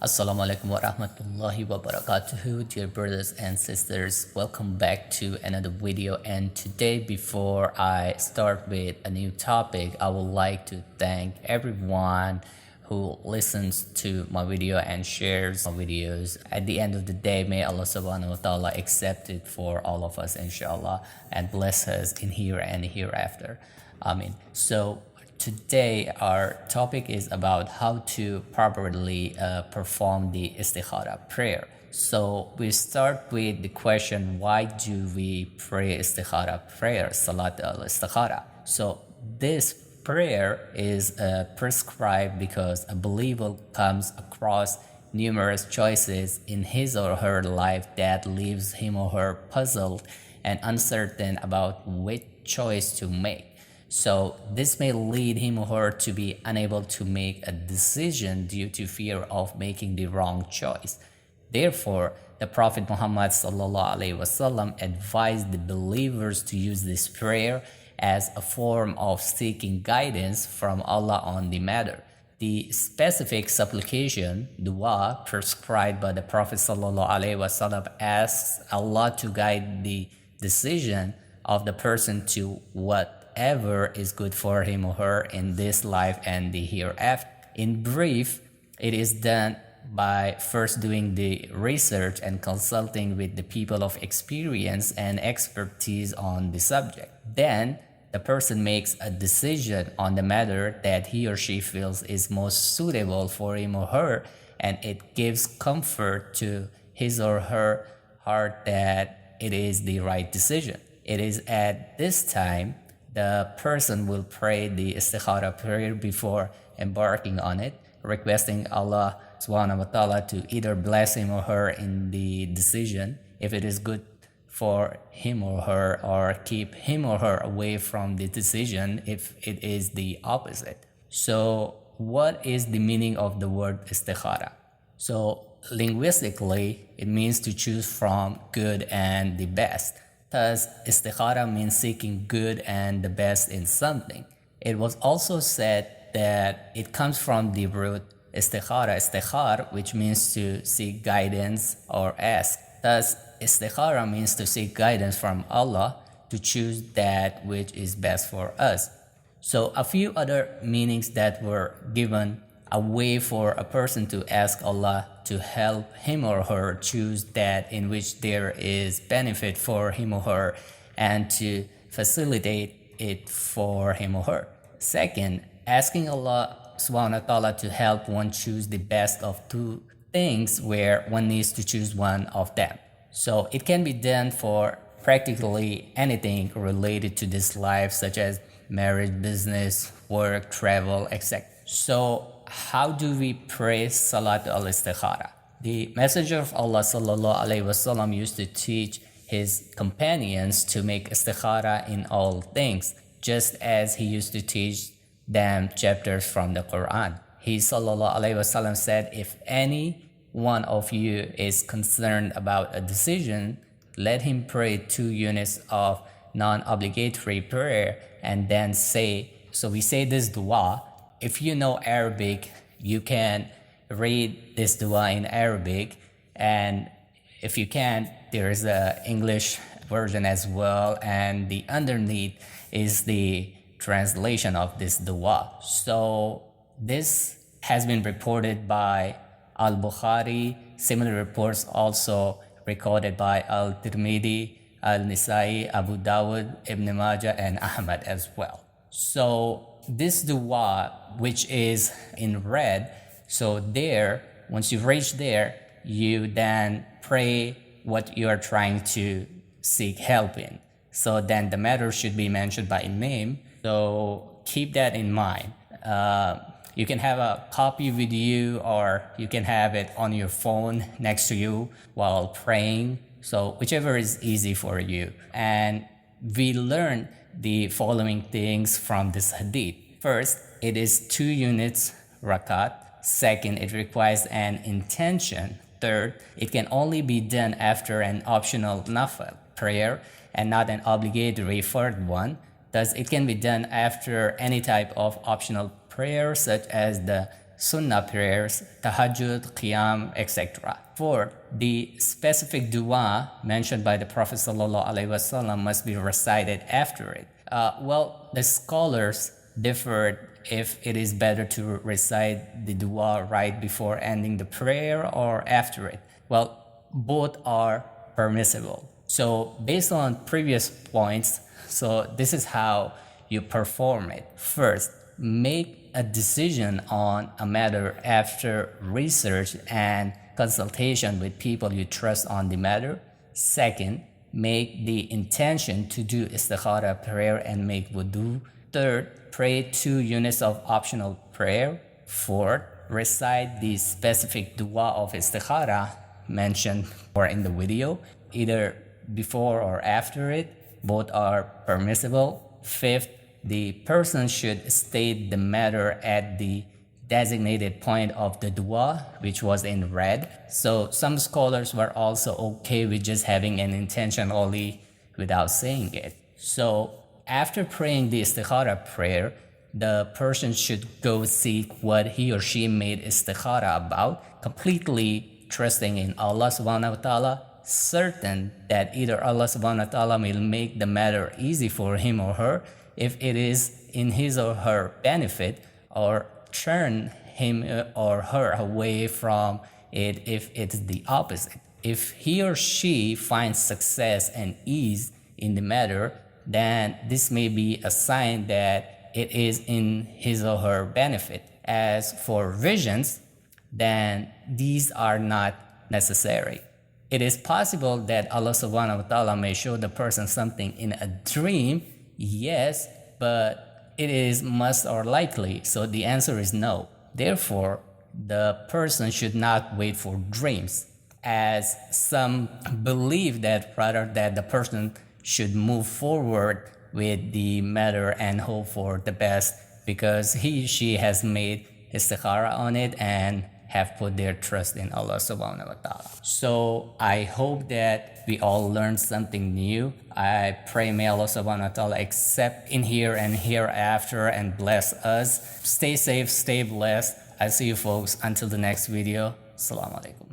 Assalamu alaikum wa rahmatullahi wa barakatuhu, dear brothers and sisters. Welcome back to another video. And today, before I start with a new topic, I would like to thank everyone who listens to my video and shares my videos. At the end of the day, may Allah subhanahu wa ta'ala accept it for all of us, inshallah, and bless us in here and hereafter. Amin. So today our topic is about how to properly perform the istikhara prayer. So we start with the question, why do we pray istikhara prayer, salat al-istikhara? So this prayer is prescribed because a believer comes across numerous choices in his or her life that leaves him or her puzzled and uncertain about which choice to make. So this may lead him or her to be unable to make a decision due to fear of making the wrong choice. Therefore, the Prophet Muhammad ﷺ advised the believers to use this prayer as a form of seeking guidance from Allah on the matter. The specific supplication, dua, prescribed by the Prophet ﷺ asks Allah to guide the decision of the person to whatever is good for him or her in this life and the hereafter. In brief, it is done by first doing the research and consulting with the people of experience and expertise on the subject. Then, the person makes a decision on the matter that he or she feels is most suitable for him or her, and it gives comfort to his or her heart that it is the right decision. It is at this time the person will pray the istikhara prayer before embarking on it, requesting Allah subhanahu wa ta'ala to either bless him or her in the decision if it is good for him or her, or keep him or her away from the decision if it is the opposite. So what is the meaning of the word istikhara? So linguistically, it means to choose from good and the best. Thus, istikhara means seeking good and the best in something. It was also said that it comes from the root istikhara, which means to seek guidance or ask. Thus, istikhara means to seek guidance from Allah to choose that which is best for us. So a few other meanings that were given: a way for a person to ask Allah to help him or her choose that in which there is benefit for him or her, and to facilitate it for him or her. Second, asking Allah subhanahu wa ta'ala to help one choose the best of two things where one needs to choose one of them. So it can be done for practically anything related to this life, such as marriage, business, work, travel, etc. So how do we pray salat al-istikhara? The Messenger of Allah ﷺ used to teach his companions to make istikhara in all things, just as he used to teach them chapters from the Quran. He ﷺ said, if any one of you is concerned about a decision, let him pray 2 units of non-obligatory prayer and then say, so we say this dua. If you know Arabic, you can read this dua in Arabic, and if you can't, there is an English version as well, and the underneath is the translation of this dua. So this has been reported by Al-Bukhari. Similar reports also recorded by Al-Tirmidhi, Al-Nisai, Abu Dawud, Ibn Majah, and Ahmad as well. So this dua, which is in red, so there, once you reach there, you then pray what you are trying to seek help in. So then the matter should be mentioned by name. So keep that in mind. You can have a copy with you, or you can have it on your phone next to you while praying. So whichever is easy for you. And we learn the following things from this hadith. First, it is 2 units rakat. Second, it requires an intention. Third, it can only be done after an optional nafil prayer and not an obligatory fard one. Thus, it can be done after any type of optional prayer, such as the sunnah prayers, tahajjud, qiyam, etc. Fourth, the specific dua mentioned by the Prophet ﷺ must be recited after it. Well, the scholars differed if it is better to recite the dua right before ending the prayer or after it. Well, both are permissible. So based on previous points, so this is how you perform it. First, make a decision on a matter after research and consultation with people you trust on the matter. Second, make the intention to do istikhara prayer and make wudu. Third, pray 2 units of optional prayer. Fourth, recite the specific dua of istikhara mentioned or in the video, either before or after it. Both are permissible. Fifth, the person should state the matter at the designated point of the dua, which was in red. So some scholars were also okay with just having an intention only without saying it. So after praying the istikhara prayer, the person should go see what he or she made istikhara about, completely trusting in Allah subhanahu wa ta'ala, certain that either Allah subhanahu wa ta'ala will make the matter easy for him or her if it is in his or her benefit, or turn him or her away from it if it's the opposite. If he or she finds success and ease in the matter, then this may be a sign that it is in his or her benefit. As for visions, then these are not necessary. It is possible that Allah subhanahu wa ta'ala may show the person something in a dream, yes, but it is must or likely, so the answer is no. Therefore, the person should not wait for dreams, as some believe that rather that the person should move forward with the matter and hope for the best because she has made istikhara on it and have put their trust in Allah subhanahu wa ta'ala. So I hope that we all learned something new. I pray may Allah subhanahu wa ta'ala accept in here and hereafter and bless us. Stay safe, stay blessed. I see you folks until the next video. Assalamu alaikum.